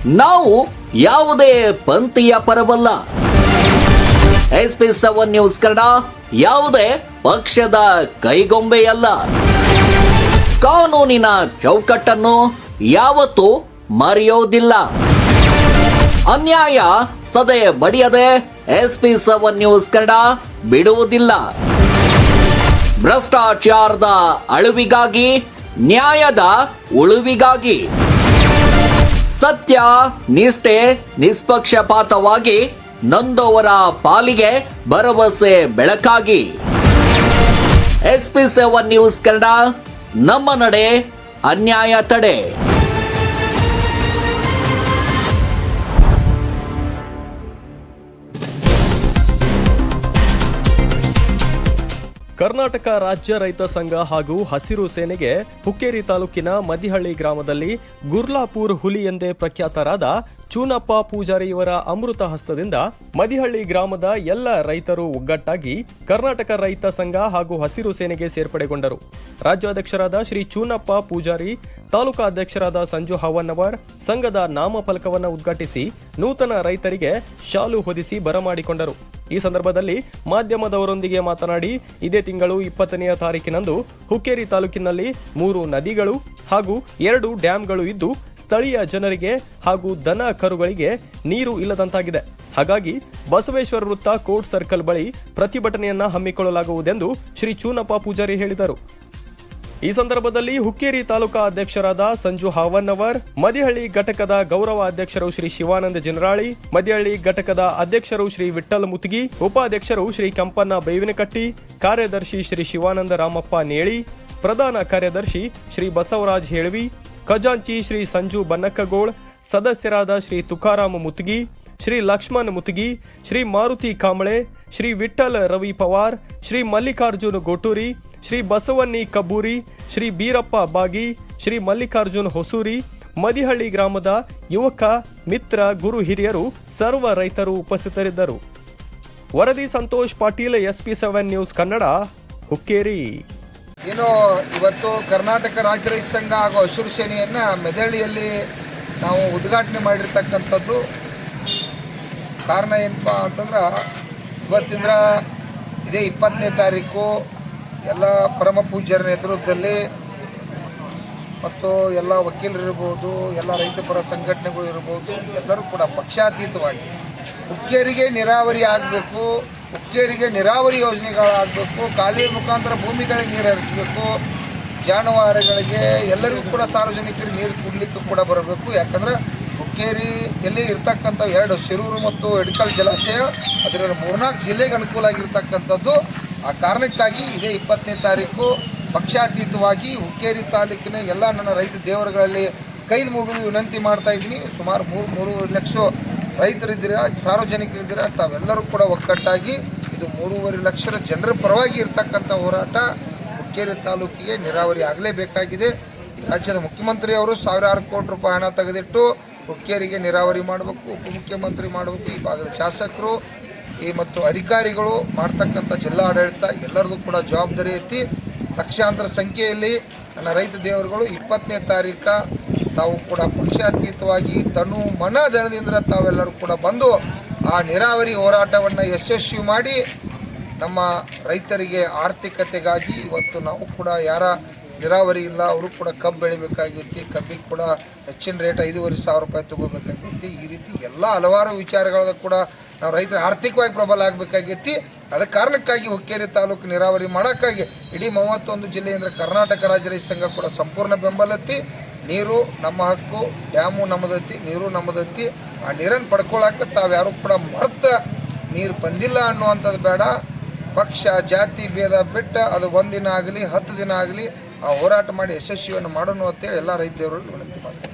ನಾವು ಯಾವುದೇ ಪಂಥೀಯ ಪರವಲ್ಲ. SP7 news Kannada ಯಾವುದೇ ಪಕ್ಷದ ಕೈಗೊಂಬೆಯಲ್ಲ. ಕಾನೂನಿನ ಚೌಕಟ್ಟನ್ನು ಯಾವತ್ತೂ ಮರೆಯೋದಿಲ್ಲ. ಅನ್ಯಾಯ ಸದೆ ಬಡಿಯದೆ SP7 ನ್ಯೂಸ್ ಕನ್ನಡ ಬಿಡುವುದಿಲ್ಲ. ಭ್ರಷ್ಟಾಚಾರದ ಅಳುವಿಗಾಗಿ, ನ್ಯಾಯದ ಉಳುವಿಗಾಗಿ, ಸತ್ಯ, ನಿಷ್ಠೆ, ನಿಷ್ಪಕ್ಷಪಾತವಾಗಿ ನೊಂದವರ ಪಾಲಿಗೆ ಭರವಸೆ ಬೆಳಕಾಗಿ. SP7 ನ್ಯೂಸ್ ಕನ್ನಡ, ನಮ್ಮ ನಡೆ, ಅನ್ಯಾಯ ತಡೆ. ಕರ್ನಾಟಕ ರಾಜ್ಯ ರೈತ ಸಂಘ ಹಾಗೂ ಹಸಿರು ಸೇನೆಗೆ ಹುಕ್ಕೇರಿ ತಾಲೂಕಿನ ಮದಿಹಳ್ಳಿ ಗ್ರಾಮದಲ್ಲಿ ಗುರ್ಲಾಪುರ್ ಹುಲಿ ಎಂದೇ ಪ್ರಖ್ಯಾತರಾದ ಚೂನಪ್ಪ ಪೂಜಾರಿ ಇವರ ಅಮೃತ ಹಸ್ತದಿಂದ ಮದಿಹಳ್ಳಿ ಗ್ರಾಮದ ಎಲ್ಲ ರೈತರು ಒಗ್ಗಟ್ಟಾಗಿ ಕರ್ನಾಟಕ ರೈತ ಸಂಘ ಹಾಗೂ ಹಸಿರು ಸೇನೆಗೆ ಸೇರ್ಪಡೆಗೊಂಡರು. ರಾಜ್ಯಾಧ್ಯಕ್ಷರಾದ ಶ್ರೀ ಚೂನಪ್ಪ ಪೂಜಾರಿ, ತಾಲೂಕಾ ಅಧ್ಯಕ್ಷರಾದ ಸಂಜು ಹವನ್ನವರ್ ಸಂಘದ ನಾಮಫಲಕವನ್ನು ಉದ್ಘಾಟಿಸಿ ನೂತನ ರೈತರಿಗೆ ಶಾಲು ಹೊದಿಸಿ ಬರಮಾಡಿಕೊಂಡರು. ಈ ಸಂದರ್ಭದಲ್ಲಿ ಮಾಧ್ಯಮದವರೊಂದಿಗೆ ಮಾತನಾಡಿ, ಇದೇ ತಿಂಗಳು 20ನೇ ತಾರೀಕಿನಂದು ಹುಕ್ಕೇರಿ ತಾಲೂಕಿನಲ್ಲಿ 3 ನದಿಗಳು ಹಾಗೂ 2 ಡ್ಯಾಂಗಳು ಇದ್ದು ಸ್ಥಳೀಯ ಜನರಿಗೆ ಹಾಗೂ ದನ ಕರುಗಳಿಗೆ ನೀರು ಇಲ್ಲದಂತಾಗಿದೆ. ಹಾಗಾಗಿ ಬಸವೇಶ್ವರ ವೃತ್ತ ಕೋರ್ಟ್ ಸರ್ಕಲ್ ಬಳಿ ಪ್ರತಿಭಟನೆಯನ್ನ ಹಮ್ಮಿಕೊಳ್ಳಲಾಗುವುದೆಂದು ಶ್ರೀ ಚೂನಪ್ಪ ಪೂಜಾರಿ ಹೇಳಿದರು. ಈ ಸಂದರ್ಭದಲ್ಲಿ ಹುಕ್ಕೇರಿ ತಾಲೂಕಾ ಅಧ್ಯಕ್ಷರಾದ ಸಂಜು ಹಾವನ್ನವರ್, ಮದಿಹಳ್ಳಿ ಘಟಕದ ಗೌರವ ಅಧ್ಯಕ್ಷರು ಶ್ರೀ ಶಿವಾನಂದ ಜಿನರಾಳಿ, ಮದಿಹಳ್ಳಿ ಘಟಕದ ಅಧ್ಯಕ್ಷರು ಶ್ರೀ ವಿಠ್ಠಲ್ ಮುತ್ಗಿ, ಉಪಾಧ್ಯಕ್ಷರು ಶ್ರೀ ಕಂಪನ್ನ ಬೇವಿನಕಟ್ಟಿ, ಕಾರ್ಯದರ್ಶಿ ಶ್ರೀ ಶಿವಾನಂದ ರಾಮಪ್ಪ ನೇಳಿ, ಪ್ರಧಾನ ಕಾರ್ಯದರ್ಶಿ ಶ್ರೀ ಬಸವರಾಜ್ ಹೇಳವಿ, ಖಜಾಂಚಿ ಶ್ರೀ ಸಂಜು ಬನ್ನಕ್ಕಗೋಳ್, ಸದಸ್ಯರಾದ ಶ್ರೀ ತುಕಾರಾಮ್ ಮುತ್ಗಿ, ಶ್ರೀ ಲಕ್ಷ್ಮಣ್ ಮುತ್ಗಿ, ಶ್ರೀ ಮಾರುತಿ ಕಾಂಬಳೆ, ಶ್ರೀ ವಿಠ್ಠಲ್ ರವಿ ಪವಾರ್, ಶ್ರೀ ಮಲ್ಲಿಕಾರ್ಜುನ್ ಗೋಟೂರಿ, ಶ್ರೀ ಬಸವನ್ನಿ ಕಬ್ಬೂರಿ, ಶ್ರೀ ಬೀರಪ್ಪ ಬಾಗಿ, ಶ್ರೀ ಮಲ್ಲಿಕಾರ್ಜುನ್ ಹೊಸೂರಿ, ಮದಿಹಳ್ಳಿ ಗ್ರಾಮದ ಯುವಕ ಮಿತ್ರ ಗುರು ಹಿರಿಯರು, ಸರ್ವ ರೈತರು ಉಪಸ್ಥಿತರಿದ್ದರು. ವರದಿ ಸಂತೋಷ್ ಪಾಟೀಲ್, SP7 ನ್ಯೂಸ್ ಕನ್ನಡ, ಹುಕ್ಕೇರಿ. ಇವತ್ತು ಕರ್ನಾಟಕ ರಾಜ್ಯ ರೈತ ಸಂಘ ಹಾಗೂ ಹಸಿರು ಸೇನೆಯನ್ನು ಮೆದಹಳ್ಳಿಯಲ್ಲಿ ನಾವು ಉದ್ಘಾಟನೆ ಮಾಡಿರ್ತಕ್ಕಂಥದ್ದು. ಕಾರಣ ಏನಪ್ಪ ಅಂತಂದ್ರೆ, ಇವತ್ತಿಂದ ಇದೇ 20ನೇ ತಾರೀಕು ಎಲ್ಲ ಪರಮ ಪೂಜ್ಯರ ನೇತೃತ್ವದಲ್ಲಿ ಮತ್ತು ಎಲ್ಲ ವಕೀಲರಿರ್ಬೋದು, ಎಲ್ಲ ರೈತಪರ ಸಂಘಟನೆಗಳು ಇರ್ಬೋದು, ಎಲ್ಲರೂ ಕೂಡ ಪಕ್ಷಾತೀತವಾಗಿ ಹುಕ್ಕೇರಿಗೆ ನೀರಾವರಿ ಆಗಬೇಕು, ಹುಕ್ಕೇರಿಗೆ ನೀರಾವರಿ ಯೋಜನೆಗಳಾಗಬೇಕು, ಕಾಲುವೆ ಮುಖಾಂತರ ಭೂಮಿಗಳಿಗೆ ನೀರು ಹರಿಸಬೇಕು, ಜಾನುವಾರುಗಳಿಗೆ ಎಲ್ಲರಿಗೂ ಕೂಡ ಸಾರ್ವಜನಿಕರಿಗೆ ನೀರು ಕುಡಲಿಕ್ಕೆ ಕೂಡ ಬರಬೇಕು. ಯಾಕಂದರೆ ಹುಕ್ಕೇರಿಯಲ್ಲಿ ಇರ್ತಕ್ಕಂಥ 2 ಶಿರೂರು ಮತ್ತು ಎಡ್ಕಲ್ ಜಲಾಶಯ ಅದರ 3-4 ಜಿಲ್ಲೆಗೆ ಅನುಕೂಲ ಆಗಿರ್ತಕ್ಕಂಥದ್ದು. ಆ ಕಾರಣಕ್ಕಾಗಿ ಇದೇ 20ನೇ ತಾರೀಕು ಪಕ್ಷಾತೀತವಾಗಿ ಹುಕ್ಕೇರಿ ತಾಲೂಕಿನ ಎಲ್ಲ ನನ್ನ ರೈತ ದೇವರುಗಳಲ್ಲಿ ಕೈ ಮುಗಿದು ವಿನಂತಿ ಮಾಡ್ತಾ ಇದ್ದೀನಿ. ಸುಮಾರು 3.5 ಲಕ್ಷ ರೈತರಿದ್ದೀರ, ಸಾರ್ವಜನಿಕರಿದ್ದೀರ, ತಾವೆಲ್ಲರೂ ಕೂಡ ಒಗ್ಗಟ್ಟಾಗಿ ಇದು 3.5 ಲಕ್ಷ ಜನರ ಪರವಾಗಿ ಇರ್ತಕ್ಕಂಥ ಹೋರಾಟ. ಹುಕ್ಕೇರಿ ತಾಲೂಕಿಗೆ ನೀರಾವರಿ ಆಗಲೇಬೇಕಾಗಿದೆ. ರಾಜ್ಯದ ಮುಖ್ಯಮಂತ್ರಿ ಅವರು ಸಾವಿರಾರು ಕೋಟಿ ರೂಪಾಯಿ ಹಣ ತೆಗೆದಿಟ್ಟು ಹುಕ್ಕೇರಿಗೆ ನೀರಾವರಿ ಮಾಡಬೇಕು, ಉಪಮುಖ್ಯಮಂತ್ರಿ ಮಾಡಬೇಕು, ಈ ಭಾಗದ ಶಾಸಕರು ಮತ್ತು ಅಧಿಕಾರಿಗಳು ಮಾಡ್ತಕ್ಕಂಥ ಜಿಲ್ಲಾ ಆಡಳಿತ ಎಲ್ಲರದು ಕೂಡ ಜವಾಬ್ದಾರಿ ಐತಿ. ಲಕ್ಷಾಂತರ ಸಂಖ್ಯೆಯಲ್ಲಿ ನನ್ನ ರೈತ ದೇವರುಗಳು 20ನೇ ತಾರೀಕು ತಾವು ಕೂಡ ಪಕ್ಷಾತೀತವಾಗಿ ತನು ಮನ ದಳದಿಂದ ತಾವೆಲ್ಲರೂ ಕೂಡ ಬಂದು ಆ ನೀರಾವರಿ ಹೋರಾಟವನ್ನು ಯಶಸ್ವಿ ಮಾಡಿ ನಮ್ಮ ರೈತರಿಗೆ ಆರ್ಥಿಕತೆಗಾಗಿ ಇವತ್ತು ನಾವು ಕೂಡ ಯಾರ ನೀರಾವರಿ ಇಲ್ಲ ಅವರು ಕೂಡ ಕಬ್ಬು ಬೆಳಿಬೇಕಾಗೈತಿ, ಕಬ್ಬಿಗೆ ಕೂಡ ಹೆಚ್ಚಿನ ರೇಟ್ 5,500 ರೂಪಾಯಿ ತೊಗೋಬೇಕಾಗೈತಿ. ಈ ರೀತಿ ಎಲ್ಲ ಹಲವಾರು ವಿಚಾರಗಳ ಕೂಡ ನಾವು ರೈತರು ಆರ್ಥಿಕವಾಗಿ ಪ್ರಬಲ ಆಗಬೇಕಾಗೈತಿ. ಅದ ಕಾರಣಕ್ಕಾಗಿ ಹುಕ್ಕೇರಿ ತಾಲೂಕು ನೀರಾವರಿ ಮಾಡೋಕ್ಕಾಗಿ ಇಡೀ 31 ಜಿಲ್ಲೆಯಿಂದ ಕರ್ನಾಟಕ ರಾಜ್ಯ ರೈತ ಸಂಘ ಕೂಡ ಸಂಪೂರ್ಣ ಬೆಂಬಲತ್ತಿ. ನೀರು ನಮ್ಮ ಹಕ್ಕು, ಡ್ಯಾಮು ನಮ್ಮದೈತಿ, ನೀರು ನಮ್ಮದೈತಿ. ಆ ನೀರನ್ನು ಪಡ್ಕೊಳ್ಳೋಕೆ ತಾವ್ಯಾರು ಕೂಡ ಮರ್ತ ನೀರು ಬಂದಿಲ್ಲ ಅನ್ನುವಂಥದ್ದು ಬೇಡ. ಪಕ್ಷ ಜಾತಿ ಭೇದ ಬಿಟ್ಟು ಅದು 1 ದಿನ ಆಗಲಿ 10 ದಿನ ಆಗಲಿ ಆ ಹೋರಾಟ ಮಾಡಿ ಯಶಸ್ವಿಯನ್ನು ಮಾಡೋಣ ಅಂತೇಳಿ ಎಲ್ಲ ರೈತ ದೇವರು ವಿನಂತಿ ಮಾಡ್ತಾರೆ.